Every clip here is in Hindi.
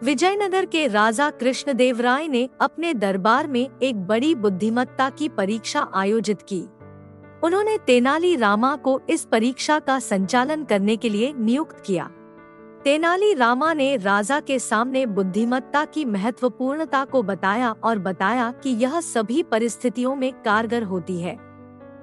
विजयनगर के राजा कृष्णदेवराय ने अपने दरबार में एक बड़ी बुद्धिमत्ता की परीक्षा आयोजित की। उन्होंने तेनाली रामा को इस परीक्षा का संचालन करने के लिए नियुक्त किया। तेनाली रामा ने राजा के सामने बुद्धिमत्ता की महत्वपूर्णता को बताया और बताया कि यह सभी परिस्थितियों में कारगर होती है।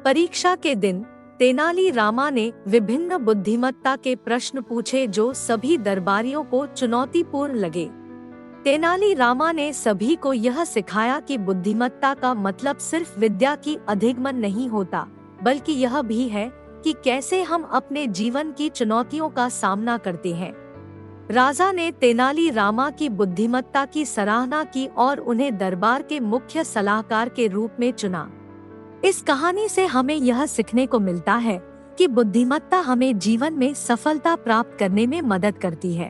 परीक्षा के दिन तेनाली रामा ने विभिन्न बुद्धिमत्ता के प्रश्न पूछे जो सभी दरबारियों को चुनौतीपूर्ण लगे। तेनाली रामा ने सभी को यह सिखाया कि बुद्धिमत्ता का मतलब सिर्फ विद्या की अधिगमन नहीं होता, बल्कि यह भी है कि कैसे हम अपने जीवन की चुनौतियों का सामना करते हैं। राजा ने तेनाली रामा की बुद्धिमत्ता की सराहना की और उन्हें दरबार के मुख्य सलाहकार के रूप में चुना। इस कहानी से हमें यह सीखने को मिलता है कि बुद्धिमत्ता हमें जीवन में सफलता प्राप्त करने में मदद करती है।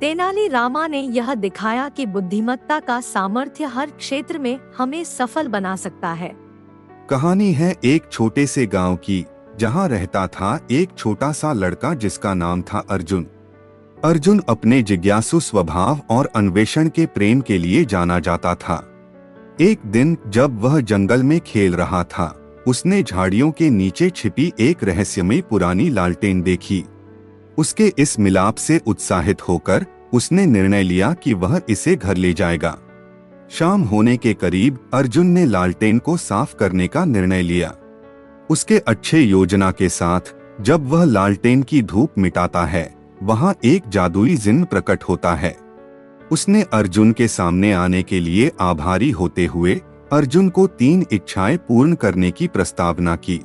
तेनाली रामा ने यह दिखाया कि बुद्धिमत्ता का सामर्थ्य हर क्षेत्र में हमें सफल बना सकता है। कहानी है एक छोटे से गांव की, जहां रहता था एक छोटा सा लड़का जिसका नाम था अर्जुन। अर्जुन अपने जिज्ञासु स्वभाव और अन्वेषण के प्रेम के लिए जाना जाता था। एक दिन जब वह जंगल में खेल रहा था, उसने झाड़ियों के नीचे छिपी एक रहस्यमयी पुरानी लालटेन देखी। उसके इस मिलाप से उत्साहित होकर उसने निर्णय लिया कि वह इसे घर ले जाएगा। शाम होने के करीब अर्जुन ने लालटेन को साफ करने का निर्णय लिया। उसके अच्छे योजना के साथ जब वह लालटेन की धूप मिटाता है, वहां एक जादुई जिन्न प्रकट होता है। उसने अर्जुन के सामने आने के लिए आभारी होते हुए अर्जुन को 3 इच्छाएं पूर्ण करने की प्रस्तावना की।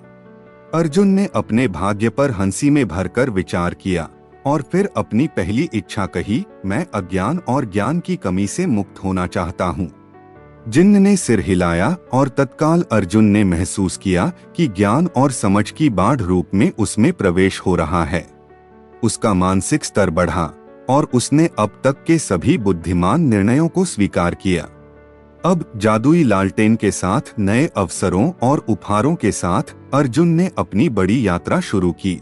अर्जुन ने अपने भाग्य पर हंसी में भरकर विचार किया और फिर अपनी पहली इच्छा कही, मैं अज्ञान और ज्ञान की कमी से मुक्त होना चाहता हूँ। जिन्न ने सिर हिलाया और तत्काल अर्जुन ने महसूस किया कि ज्ञान और समझ की बाढ़ रूप में उसमें प्रवेश हो रहा है। उसका मानसिक स्तर बढ़ा और उसने अब तक के सभी बुद्धिमान निर्णयों को स्वीकार किया। अब जादुई लालटेन के साथ नए अवसरों और उपहारों के साथ अर्जुन ने अपनी बड़ी यात्रा शुरू की।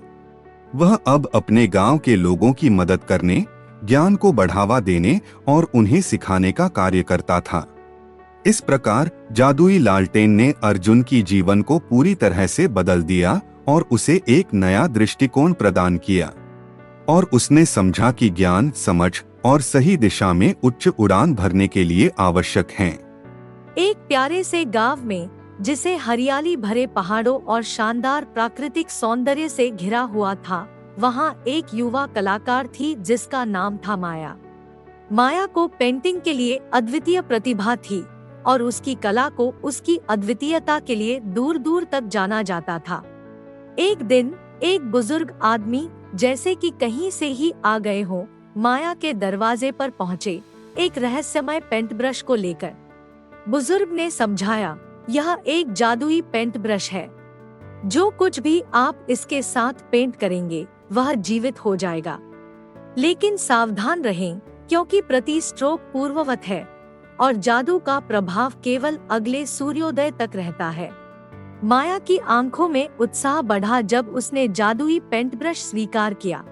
वह अब अपने गांव के लोगों की मदद करने, ज्ञान को बढ़ावा देने और उन्हें सिखाने का कार्य करता था। इस प्रकार जादुई लालटेन ने अर्जुन की जीवन को पूरी तरह से बदल दिया और उसे एक नया दृष्टिकोण प्रदान किया। और उसने समझा कि ज्ञान, समझ और सही दिशा में उच्च उड़ान भरने के लिए आवश्यक हैं। एक प्यारे से गांव में, जिसे हरियाली भरे पहाड़ों और शानदार प्राकृतिक सौंदर्य से घिरा हुआ था, वहां एक युवा कलाकार थी जिसका नाम था माया। माया को पेंटिंग के लिए अद्वितीय प्रतिभा थी और उसकी कला को उसकी अद्वितीयता के लिए दूर दूर तक जाना जाता था। एक दिन एक बुजुर्ग आदमी जैसे कि कहीं से ही आ गए हों, माया के दरवाजे पर पहुँचे, एक रहस्यमय पेंट ब्रश को लेकर। बुजुर्ग ने समझाया, यह एक जादुई पेंट ब्रश है। जो कुछ भी आप इसके साथ पेंट करेंगे वह जीवित हो जाएगा। लेकिन सावधान रहें, क्योंकि प्रति स्ट्रोक पूर्ववत है और जादू का प्रभाव केवल अगले सूर्योदय तक रहता है। माया की आंखों में उत्साह बढ़ा जब उसने जादुई पेंट ब्रश स्वीकार किया।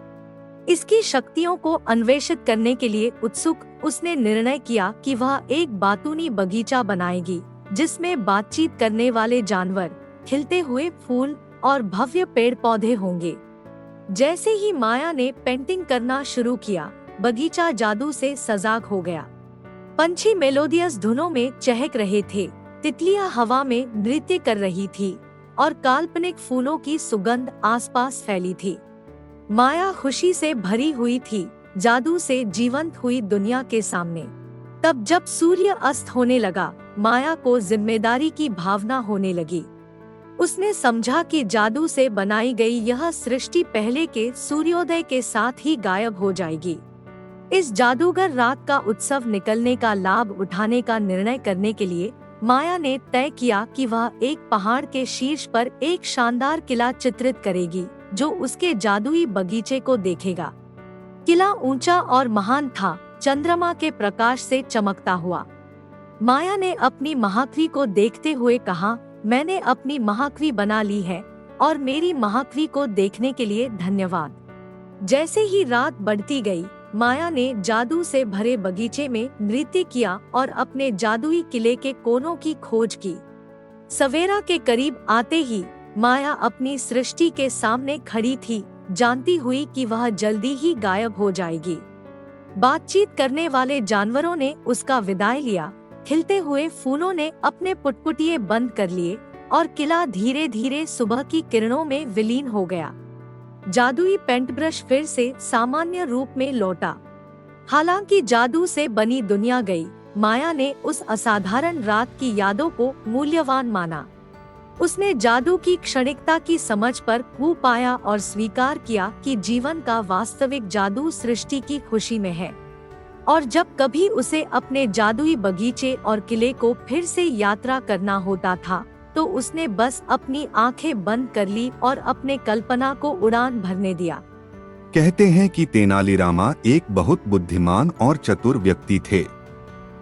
इसकी शक्तियों को अन्वेषित करने के लिए उत्सुक उसने निर्णय किया कि वह एक बातूनी बगीचा बनाएगी, जिसमें बातचीत करने वाले जानवर, खिलते हुए फूल और भव्य पेड़ पौधे होंगे। जैसे ही माया ने पेंटिंग करना शुरू किया, बगीचा जादू से सजाग हो गया। पंछी मेलोडियस धुनों में चहक रहे थे, तितलियां हवा में नृत्य कर रही थी और काल्पनिक फूलों की सुगंध आसपास फैली थी। माया खुशी से भरी हुई थी, जादू से जीवंत हुई दुनिया के सामने। तब जब सूर्य अस्त होने लगा, माया को जिम्मेदारी की भावना होने लगी। उसने समझा कि जादू से बनाई गई यह सृष्टि पहले के सूर्योदय के साथ ही गायब हो जाएगी। इस जादूगर रात का उत्सव निकलने का लाभ उठाने का निर्णय करने के लिए माया ने तय किया कि वह एक पहाड़ के शीर्ष पर एक शानदार किला चित्रित करेगी, जो उसके जादुई बगीचे को देखेगा। किला ऊंचा और महान था, चंद्रमा के प्रकाश से चमकता हुआ। माया ने अपनी महाक्वी को देखते हुए कहा, मैंने अपनी महाक्वी बना ली है और मेरी महाक्वी को देखने के लिए धन्यवाद। जैसे ही रात बढ़ती गई, माया ने जादू से भरे बगीचे में नृत्य किया और अपने जादुई किले के कोनों की खोज की। सवेरा के करीब आते ही माया अपनी सृष्टि के सामने खड़ी थी, जानती हुई कि वह जल्दी ही गायब हो जाएगी। बातचीत करने वाले जानवरों ने उसका विदाई लिया, खिलते हुए फूलों ने अपने पुटपुटिये बंद कर लिए और किला धीरे धीरे सुबह की किरणों में विलीन हो गया। जादुई पेंट ब्रश फिर से सामान्य रूप में लौटा। हालांकि जादू से बनी दुनिया गई, माया ने उस असाधारण रात की यादों को मूल्यवान माना। उसने जादू की क्षणिकता की समझ पर खो पाया और स्वीकार किया कि जीवन का वास्तविक जादू सृष्टि की खुशी में है। और जब कभी उसे अपने जादुई बगीचे और किले को फिर से यात्रा करना होता था, तो उसने बस अपनी आंखें बंद कर ली और अपने कल्पना को उड़ान भरने दिया। कहते हैं कि तेनालीरामा एक बहुत बुद्धिमान और चतुर व्यक्ति थे।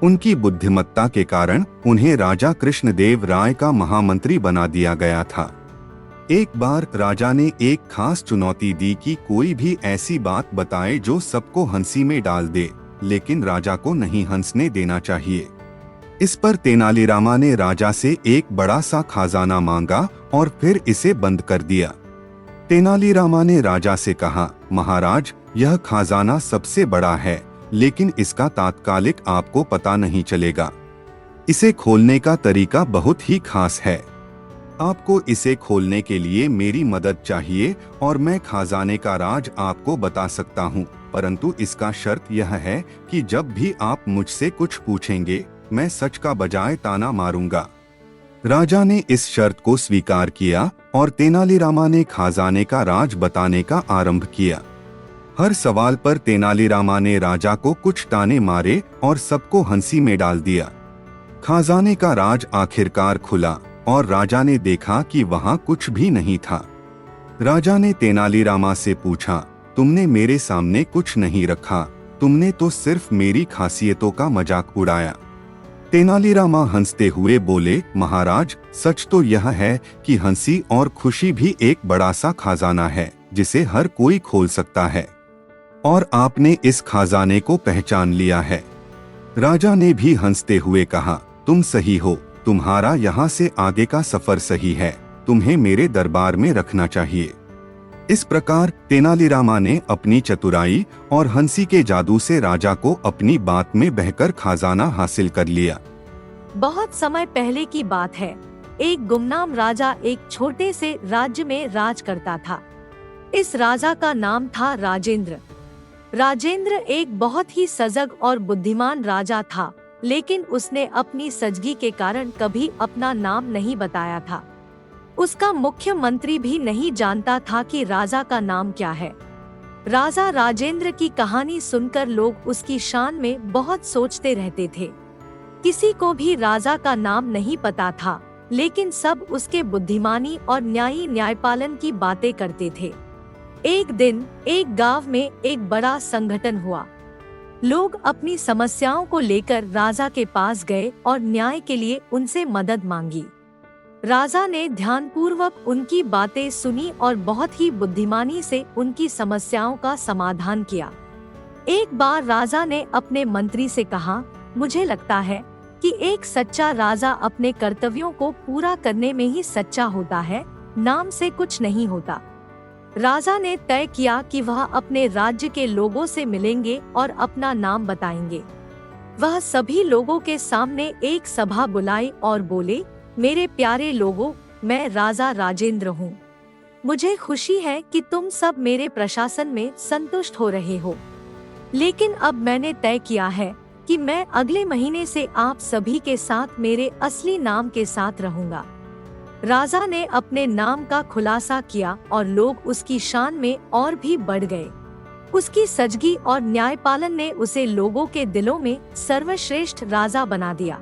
उनकी बुद्धिमत्ता के कारण उन्हें राजा कृष्णदेव राय का महामंत्री बना दिया गया था। एक बार राजा ने एक खास चुनौती दी कि कोई भी ऐसी बात बताए जो सबको हंसी में डाल दे, लेकिन राजा को नहीं हंसने देना चाहिए। इस पर तेनालीरामा ने राजा से एक बड़ा सा खजाना मांगा और फिर इसे बंद कर दिया। तेनालीरामा ने राजा से कहा, महाराज, यह खजाना सबसे बड़ा है, लेकिन इसका तात्कालिक आपको पता नहीं चलेगा। इसे खोलने का तरीका बहुत ही खास है। आपको इसे खोलने के लिए मेरी मदद चाहिए और मैं खजाने का राज आपको बता सकता हूँ, परंतु इसका शर्त यह है कि जब भी आप मुझसे कुछ पूछेंगे, मैं सच का बजाय ताना मारूंगा। राजा ने इस शर्त को स्वीकार किया और तेनालीरामा ने खजाने का राज बताने का आरंभ किया। हर सवाल पर तेनालीरामा ने राजा को कुछ ताने मारे और सबको हंसी में डाल दिया। खजाने का राज आखिरकार खुला और राजा ने देखा कि वहां कुछ भी नहीं था। राजा ने तेनालीरामा से पूछा, तुमने मेरे सामने कुछ नहीं रखा, तुमने तो सिर्फ मेरी खासियतों का मजाक उड़ाया। तेनालीरामा हंसते हुए बोले, महाराज, सच तो यह है कि हंसी और खुशी भी एक बड़ा सा खजाना है जिसे हर कोई खोल सकता है, और आपने इस खजाने को पहचान लिया है। राजा ने भी हंसते हुए कहा, तुम सही हो, तुम्हारा यहाँ से आगे का सफर सही है, तुम्हें मेरे दरबार में रखना चाहिए। इस प्रकार तेनालीरामा ने अपनी चतुराई और हंसी के जादू से राजा को अपनी बात में बहकर खजाना हासिल कर लिया। बहुत समय पहले की बात है। एक गुमनाम राजा एक छोटे से राज्य में राज करता था। इस राजा का नाम था राजेंद्र। राजेंद्र एक बहुत ही सजग और बुद्धिमान राजा था, लेकिन उसने अपनी सजगी के कारण कभी अपना नाम नहीं बताया था। उसका मुख्य मंत्री भी नहीं जानता था कि राजा का नाम क्या है। राजा राजेंद्र की कहानी सुनकर लोग उसकी शान में बहुत सोचते रहते थे। किसी को भी राजा का नाम नहीं पता था, लेकिन सब उसके बुद्धिमानी और न्यायी न्यायपालन की बातें करते थे। एक दिन एक गांव में एक बड़ा संगठन हुआ। लोग अपनी समस्याओं को लेकर राजा के पास गए और न्याय के लिए उनसे मदद मांगी। राजा ने ध्यानपूर्वक उनकी बातें सुनी और बहुत ही बुद्धिमानी से उनकी समस्याओं का समाधान किया। एक बार राजा ने अपने मंत्री से कहा, मुझे लगता है कि एक सच्चा राजा अपने कर्तव्यों को पूरा करने में ही सच्चा होता है, नाम से कुछ नहीं होता। राजा ने तय किया कि वह अपने राज्य के लोगों से मिलेंगे और अपना नाम बताएंगे। वह सभी लोगों के सामने एक सभा बुलाई और बोले, मेरे प्यारे लोगों, मैं राजा राजेंद्र हूँ। मुझे खुशी है कि तुम सब मेरे प्रशासन में संतुष्ट हो रहे हो, लेकिन अब मैंने तय किया है कि मैं अगले महीने से आप सभी के साथ मेरे असली नाम के साथ रहूंगा। राजा ने अपने नाम का खुलासा किया और लोग उसकी शान में और भी बढ़ गए। उसकी सजगी और न्यायपालन ने उसे लोगों के दिलों में सर्वश्रेष्ठ राजा बना दिया।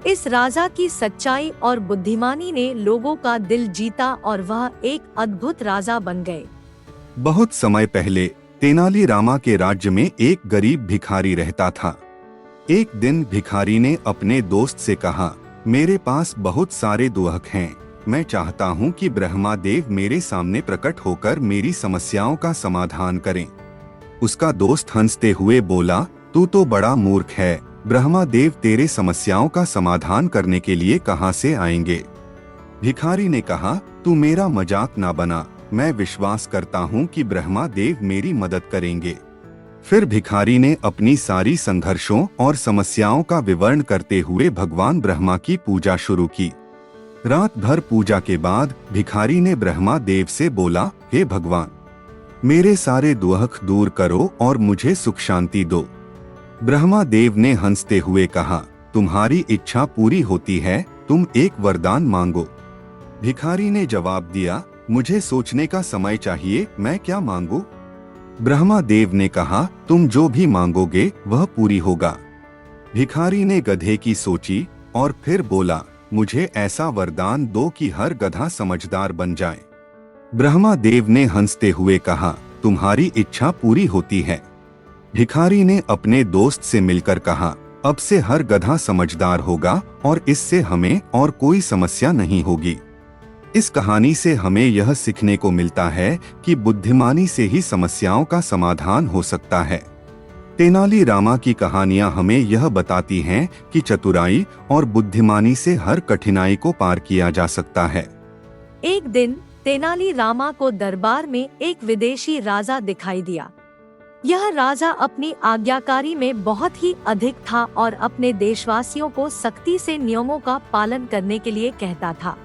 इस राजा की सच्चाई और बुद्धिमानी ने लोगों का दिल जीता और वह एक अद्भुत राजा बन गए। बहुत समय पहले तेनालीरामा के राज्य में एक गरीब भिखारी रहता था। एक दिन भिखारी ने अपने दोस्त से कहा, मेरे पास बहुत सारे दुहक हैं, मैं चाहता हूँ कि ब्रह्मा देव मेरे सामने प्रकट होकर मेरी समस्याओं का समाधान करें। उसका दोस्त हंसते हुए बोला, तू तो बड़ा मूर्ख है, ब्रह्मादेव तेरे समस्याओं का समाधान करने के लिए कहाँ से आएंगे। भिखारी ने कहा, तू मेरा मजाक ना बना, मैं विश्वास करता हूँ कि ब्रह्मादेव मेरी मदद करेंगे। फिर भिखारी ने अपनी सारी संघर्षों और समस्याओं का विवरण करते हुए भगवान ब्रह्मा की पूजा शुरू की। रात भर पूजा के बाद भिखारी ने ब्रह्मादेव से बोला, हे भगवान, मेरे सारे दुख दूर करो और मुझे सुख शांति दो। ब्रह्मादेव ने हंसते हुए कहा, तुम्हारी इच्छा पूरी होती है, तुम एक वरदान मांगो। भिखारी ने जवाब दिया, मुझे सोचने का समय चाहिए, मैं क्या मांगू। ब्रह्मादेव ने कहा, तुम जो भी मांगोगे वह पूरी होगा। भिखारी ने गधे की सोची और फिर बोला, मुझे ऐसा वरदान दो कि हर गधा समझदार बन जाए। ब्रह्मादेव ने हंसते हुए कहा, तुम्हारी इच्छा पूरी होती है। भिखारी ने अपने दोस्त से मिलकर कहा, अब से हर गधा समझदार होगा और इससे हमें और कोई समस्या नहीं होगी। इस कहानी से हमें यह सीखने को मिलता है कि बुद्धिमानी से ही समस्याओं का समाधान हो सकता है। तेनाली रामा की कहानियां हमें यह बताती हैं कि चतुराई और बुद्धिमानी से हर कठिनाई को पार किया जा सकता है। एक दिन तेनाली रामा को दरबार में एक विदेशी राजा दिखाई दिया। यह राजा अपनी आज्ञाकारी में बहुत ही अधिक था और अपने देशवासियों को सख्ती से नियमों का पालन करने के लिए कहता था।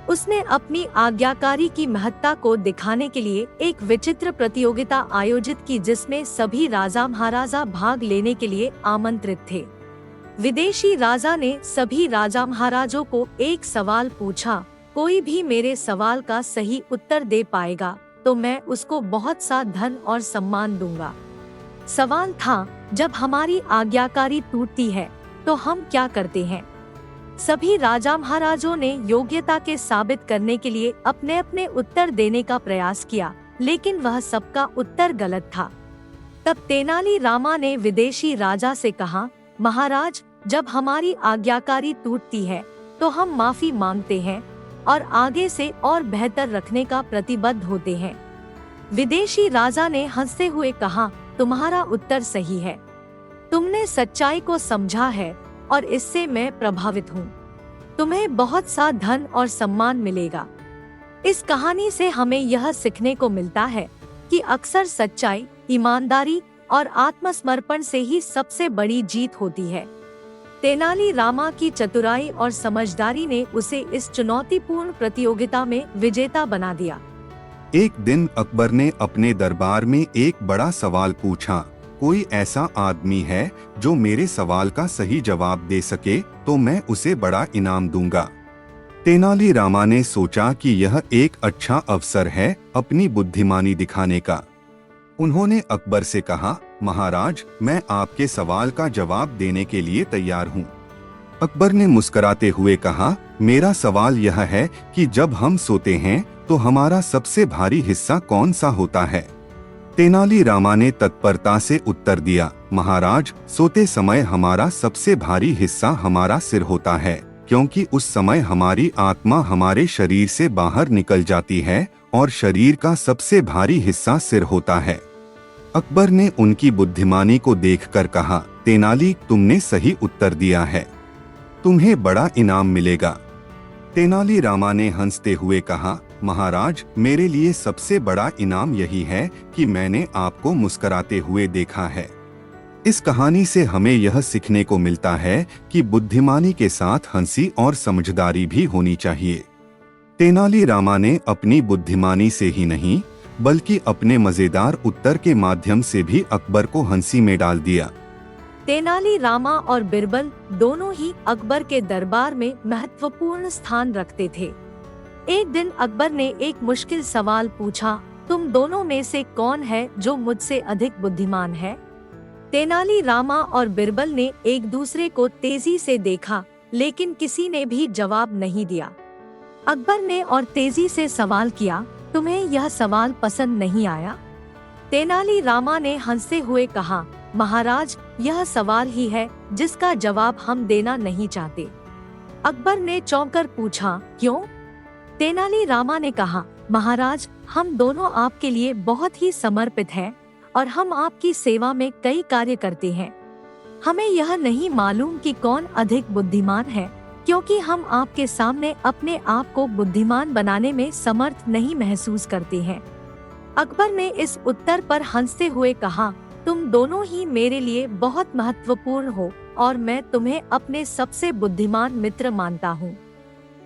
उसने अपनी आज्ञाकारी की महत्ता को दिखाने के लिए एक विचित्र प्रतियोगिता आयोजित की जिसमें सभी राजा महाराजा भाग लेने के लिए आमंत्रित थे। विदेशी राजा ने सभी राजा महाराजों को एक सवाल पूछा, कोई भी मेरे सवाल का सही उत्तर दे पाएगा तो मैं उसको बहुत सा धन और सम्मान दूंगा। सवाल था, जब हमारी आज्ञाकारी टूटती है तो हम क्या करते हैं। सभी राजा महाराजों ने योग्यता के साबित करने के लिए अपने अपने उत्तर देने का प्रयास किया, लेकिन वह सबका उत्तर गलत था। तब तेनाली रामा ने विदेशी राजा से कहा, महाराज, जब हमारी आज्ञाकारी टूटती है तो हम माफी मांगते हैं और आगे से और बेहतर रखने का प्रतिबद्ध होते हैं। विदेशी राजा ने हंसते हुए कहा, तुम्हारा उत्तर सही है, तुमने सच्चाई को समझा है और इससे मैं प्रभावित हूँ। तुम्हें बहुत सा धन और सम्मान मिलेगा। इस कहानी से हमें यह सीखने को मिलता है कि अक्सर सच्चाई, ईमानदारी और आत्मसमर्पण से ही सबसे बड़ी जीत होती है। तेनाली रामा की चतुराई और समझदारी ने उसे इस चुनौतीपूर्ण प्रतियोगिता में विजेता बना दिया। एक दिन अकबर ने अपने दरबार में एक बड़ा सवाल पूछा, कोई ऐसा आदमी है जो मेरे सवाल का सही जवाब दे सके तो मैं उसे बड़ा इनाम दूंगा। तेनाली रामा ने सोचा कि यह एक अच्छा अवसर है अपनी बुद्धिमानी दिखाने का। उन्होंने अकबर से कहा, महाराज, मैं आपके सवाल का जवाब देने के लिए तैयार हूँ। अकबर ने मुस्कुराते हुए कहा, मेरा सवाल यह है कि जब हम सोते हैं तो हमारा सबसे भारी हिस्सा कौन सा होता है। तेनाली रामा ने तत्परता से उत्तर दिया, महाराज, सोते समय हमारा सबसे भारी हिस्सा हमारा सिर होता है, क्योंकि उस समय हमारी आत्मा हमारे शरीर से बाहर निकल जाती है और शरीर का सबसे भारी हिस्सा सिर होता है। अकबर ने उनकी बुद्धिमानी को देखकर कहा, तेनाली, तुमने सही उत्तर दिया है, तुम्हें बड़ा इनाम मिलेगा। तेनाली रामा ने हंसते हुए कहा, महाराज, मेरे लिए सबसे बड़ा इनाम यही है कि मैंने आपको मुस्कुराते हुए देखा है। इस कहानी से हमें यह सीखने को मिलता है कि बुद्धिमानी के साथ हंसी और समझदारी भी होनी चाहिए। तेनाली रामा ने अपनी बुद्धिमानी से ही नहीं बल्कि अपने मजेदार उत्तर के माध्यम से भी अकबर को हंसी में डाल दिया। तेनाली रामा और बिरबल दोनों ही अकबर के दरबार में महत्वपूर्ण स्थान रखते थे। एक दिन अकबर ने एक मुश्किल सवाल पूछा, तुम दोनों में से कौन है जो मुझसे अधिक बुद्धिमान है। तेनाली रामा और बिरबल ने एक दूसरे को तेजी से देखा, लेकिन किसी ने भी जवाब नहीं दिया। अकबर ने और तेजी से सवाल किया, तुम्हें यह सवाल पसंद नहीं आया। तेनाली रामा ने हंसते हुए कहा, महाराज, यह सवाल ही है जिसका जवाब हम देना नहीं चाहते। अकबर ने चौंककर पूछा, क्यों? तेनाली रामा ने कहा, महाराज, हम दोनों आपके लिए बहुत ही समर्पित हैं। और हम आपकी सेवा में कई कार्य करते हैं। हमें यह नहीं मालूम कि कौन अधिक बुद्धिमान है, क्योंकि हम आपके सामने अपने आप को बुद्धिमान बनाने में समर्थ नहीं महसूस करते हैं। अकबर ने इस उत्तर पर हंसते हुए कहा, तुम दोनों ही मेरे लिए बहुत महत्वपूर्ण हो और मैं तुम्हें अपने सबसे बुद्धिमान मित्र मानता हूँ।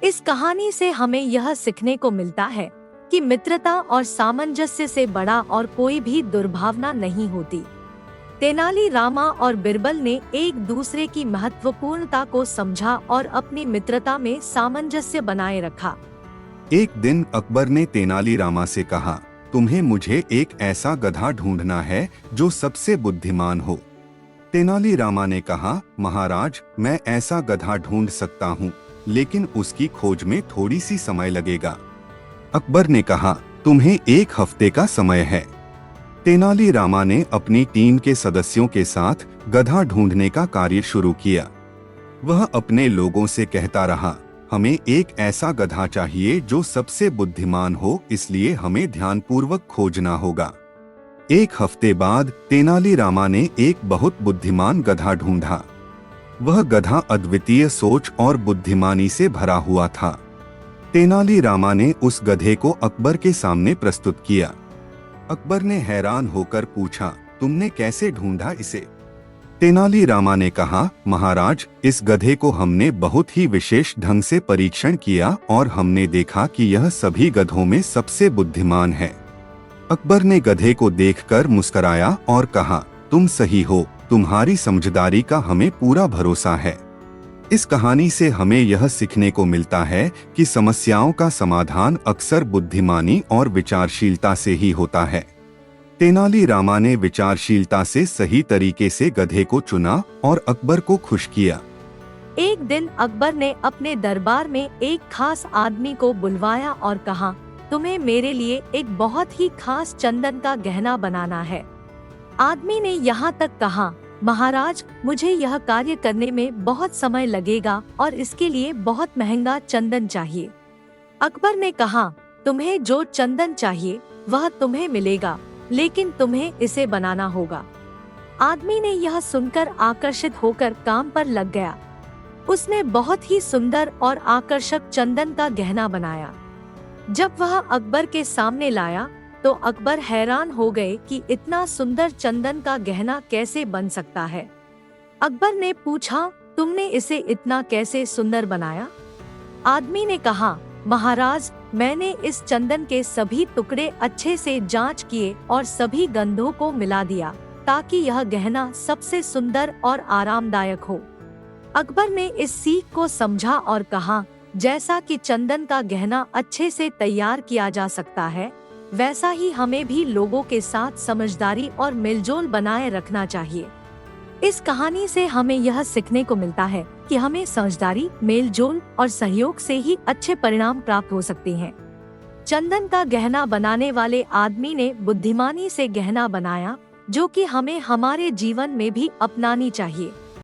इस कहानी से हमें यह सीखने को मिलता है कि मित्रता और सामंजस्य से बड़ा और कोई भी दुर्भावना नहीं होती। तेनाली रामा और बिरबल ने एक दूसरे की महत्वपूर्णता को समझा और अपनी मित्रता में सामंजस्य बनाए रखा। एक दिन अकबर ने तेनाली रामा से कहा, तुम्हें मुझे एक ऐसा गधा ढूंढना है जो सबसे बुद्धिमान हो। तेनाली रामा ने कहा, महाराज, मैं ऐसा गधा ढूंढ सकता हूँ, लेकिन उसकी खोज में थोड़ी सी समय लगेगा। अकबर ने कहा, तुम्हें 1 हफ्ते का समय है। तेनाली रामा ने अपनी टीम के सदस्यों के साथ गधा ढूंढने का कार्य शुरू किया। वह अपने लोगों से कहता रहा, हमें एक ऐसा गधा चाहिए जो सबसे बुद्धिमान हो, इसलिए हमें ध्यानपूर्वक खोजना होगा। 1 हफ्ते बाद तेनाली रामा ने एक बहुत बुद्धिमान गधा ढूंढा। वह गधा अद्वितीय सोच और बुद्धिमानी से भरा हुआ था। तेनाली रामा ने उस गधे को अकबर के सामने प्रस्तुत किया। अकबर ने हैरान होकर पूछा, तुमने कैसे ढूंढा इसे? तेनाली रामा ने कहा, महाराज, इस गधे को हमने बहुत ही विशेष ढंग से परीक्षण किया और हमने देखा कि यह सभी गधों में सबसे बुद्धिमान है। अकबर ने गधे को देखकर मुस्कुराया और कहा, तुम सही हो, तुम्हारी समझदारी का हमें पूरा भरोसा है। इस कहानी से हमें यह सीखने को मिलता है कि समस्याओं का समाधान अक्सर बुद्धिमानी और विचारशीलता से ही होता है। तेनाली रामा ने विचारशीलता से सही तरीके से गधे को चुना और अकबर को खुश किया। एक दिन अकबर ने अपने दरबार में एक खास आदमी को बुलवाया और कहा, तुम्हें मेरे लिए एक बहुत ही खास चंदन का गहना बनाना है। आदमी ने यहाँ तक कहा, महाराज, मुझे यह कार्य करने में बहुत समय लगेगा और इसके लिए बहुत महंगा चंदन चाहिए। अकबर ने कहा, तुम्हें जो चंदन चाहिए वह तुम्हें मिलेगा, लेकिन तुम्हें इसे बनाना होगा। आदमी ने यह सुनकर आकर्षित होकर काम पर लग गया। उसने बहुत ही सुंदर और आकर्षक चंदन का गहना बनाया। जब वह अकबर के सामने लाया तो अकबर हैरान हो गए कि इतना सुंदर चंदन का गहना कैसे बन सकता है। अकबर ने पूछा, तुमने इसे इतना कैसे सुंदर बनाया? आदमी ने कहा, महाराज, मैंने इस चंदन के सभी टुकड़े अच्छे से जांच किए और सभी गंधों को मिला दिया ताकि यह गहना सबसे सुंदर और आरामदायक हो। अकबर ने इस सीख को समझा और कहा, जैसा कि चंदन का गहना अच्छे से तैयार किया जा सकता है, वैसा ही हमें भी लोगों के साथ समझदारी और मेलजोल बनाए रखना चाहिए। इस कहानी से हमें यह सीखने को मिलता है कि हमें समझदारी, मेलजोल और सहयोग से ही अच्छे परिणाम प्राप्त हो सकते हैं। चंदन का गहना बनाने वाले आदमी ने बुद्धिमानी से गहना बनाया, जो कि हमें हमारे जीवन में भी अपनानी चाहिए।